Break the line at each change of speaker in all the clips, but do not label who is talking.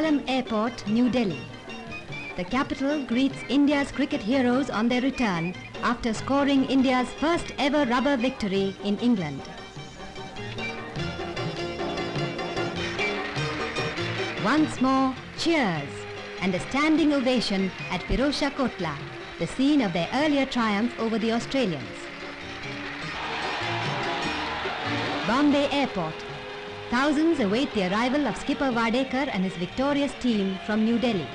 Palam Airport, New Delhi. The capital greets India's cricket heroes on their return after scoring India's first ever rubber victory in England. Once more, cheers and a standing ovation at Pirosha Kotla, the scene of their earlier triumph over the Australians. Bombay Airport. Thousands await the arrival of skipper Vadekar and his victorious team from New Delhi.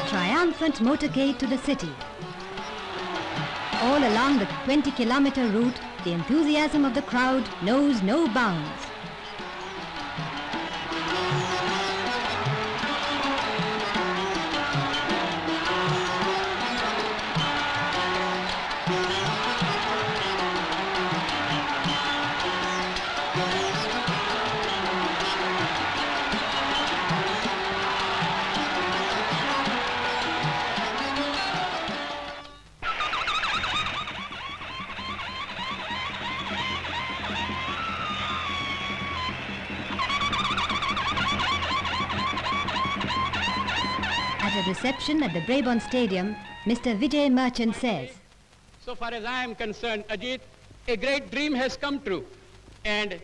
Triumphant motorcade to the city. All along the 20-kilometer route, the enthusiasm of the crowd knows no bounds. At a reception at the Brabourne Stadium, Mr. Vijay Merchant says,
"So far as I am concerned, Ajit, a great dream has come true. And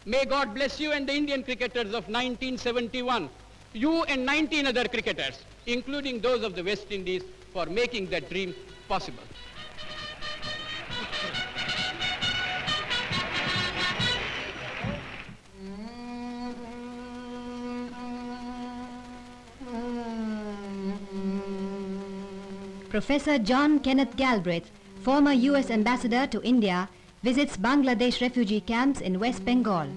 may God bless you and the Indian cricketers of 1971, you and 19 other cricketers, including those of the West Indies, for making that dream possible."
Professor John Kenneth Galbraith, former US Ambassador to India, visits Bangladesh refugee camps in West Bengal.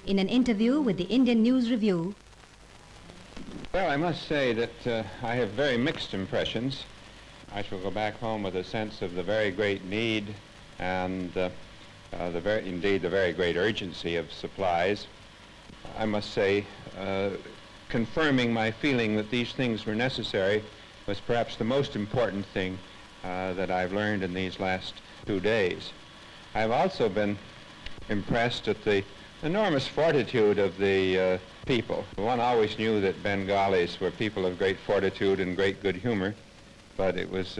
In an interview with the Indian News Review,
well, I must say that I have very mixed impressions. I shall go back home with a sense of the very great need and indeed the very great urgency of supplies. I must say, confirming my feeling that these things were necessary was perhaps the most important thing that I've learned in these last 2 days. I've also been impressed at the enormous fortitude of the people. One always knew that Bengalis were people of great fortitude and great good humor, but it was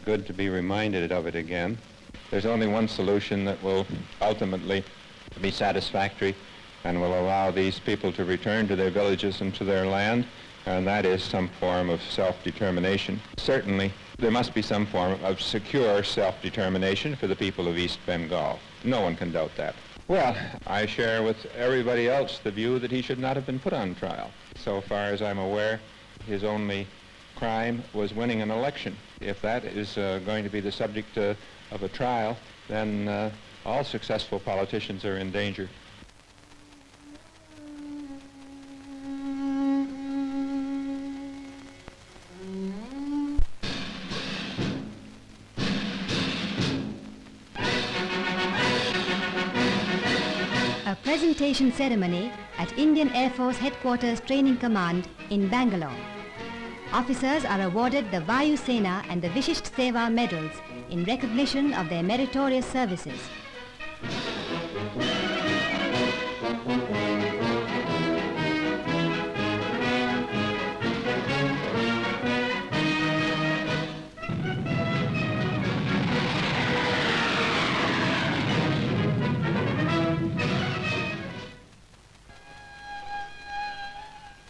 good to be reminded of it again. There's only one solution that will ultimately be satisfactory and will allow these people to return to their villages and to their land, and that is some form of self-determination. Certainly, there must be some form of secure self-determination for the people of East Bengal. No one can doubt that. Well, I share with everybody else the view that he should not have been put on trial. So far as I'm aware, his only crime was winning an election. If that is going to be the subject of a trial, then all successful politicians are in danger.
Presentation ceremony at Indian Air Force Headquarters Training Command in Bangalore. Officers are awarded the Vayu Sena and the Vishisht Seva medals in recognition of their meritorious services.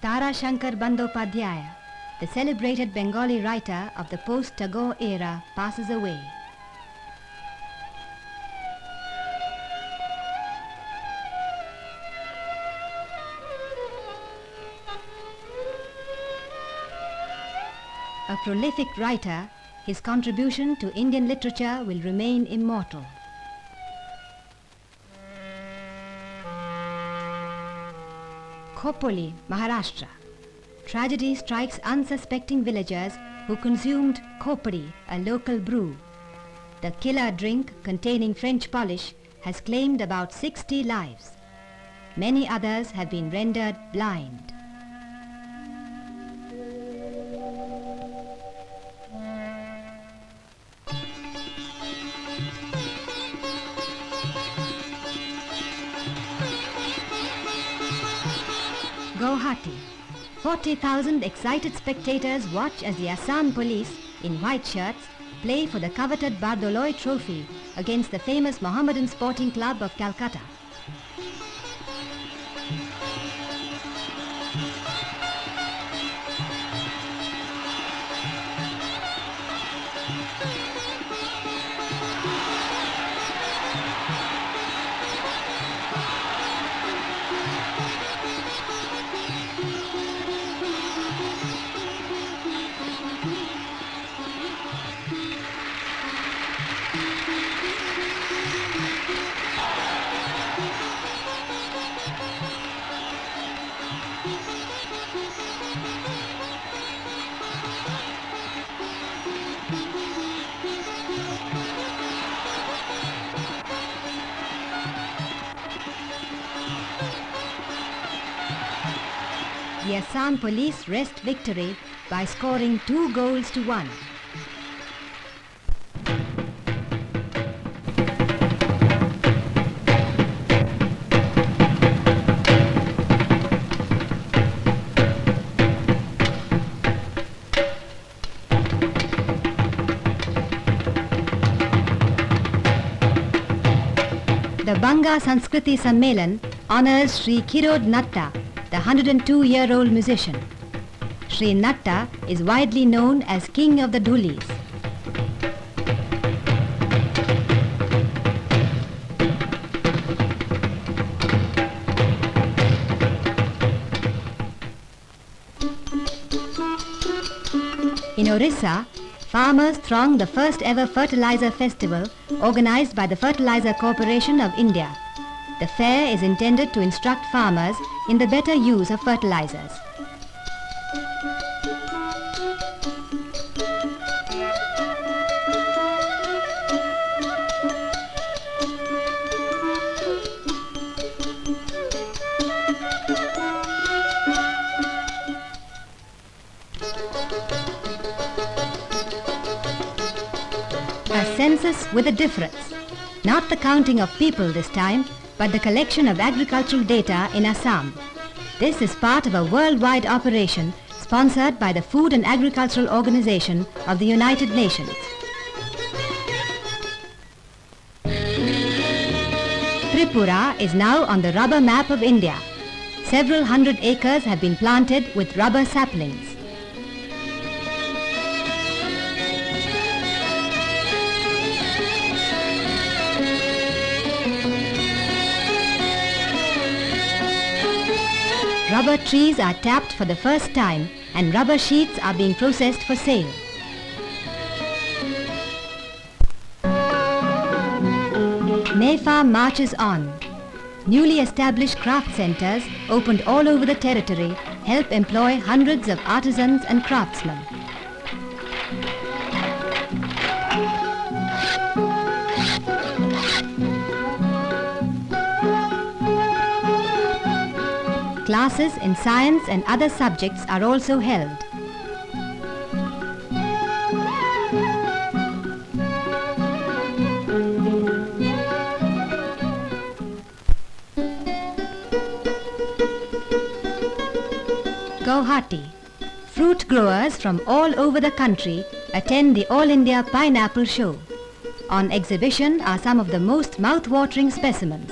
Tara Shankar Bandyopadhyaya, the celebrated Bengali writer of the post-Tagore era, passes away. A prolific writer, his contribution to Indian literature will remain immortal. Khopoli, Maharashtra. Tragedy strikes unsuspecting villagers who consumed khopri, a local brew. The killer drink containing French polish has claimed about 60 lives. Many others have been rendered blind. Guwahati. 40,000 excited spectators watch as the Assam police, in white shirts, play for the coveted Bardoloi Trophy against the famous Mohammedan Sporting Club of Calcutta. The Assam police wrest victory by scoring 2 goals to 1. The Banga Sanskriti Sammelan honors Sri Kirod Natta, the 102-year-old musician. Sri Natta is widely known as King of the Dhulis. In Orissa, farmers throng the first ever Fertilizer Festival organized by the Fertilizer Corporation of India. The fair is intended to instruct farmers in the better use of fertilizers. A census with a difference. Not the counting of people this time, but the collection of agricultural data in Assam. This is part of a worldwide operation sponsored by the Food and Agricultural Organization of the United Nations. Tripura is now on the rubber map of India. Several hundred acres have been planted with rubber saplings. Rubber trees are tapped for the first time and rubber sheets are being processed for sale. NEFA marches on. Newly established craft centers opened all over the territory help employ hundreds of artisans and craftsmen. Classes in science and other subjects are also held. Guwahati. Fruit growers from all over the country attend the All India Pineapple Show. On exhibition are some of the most mouth-watering specimens.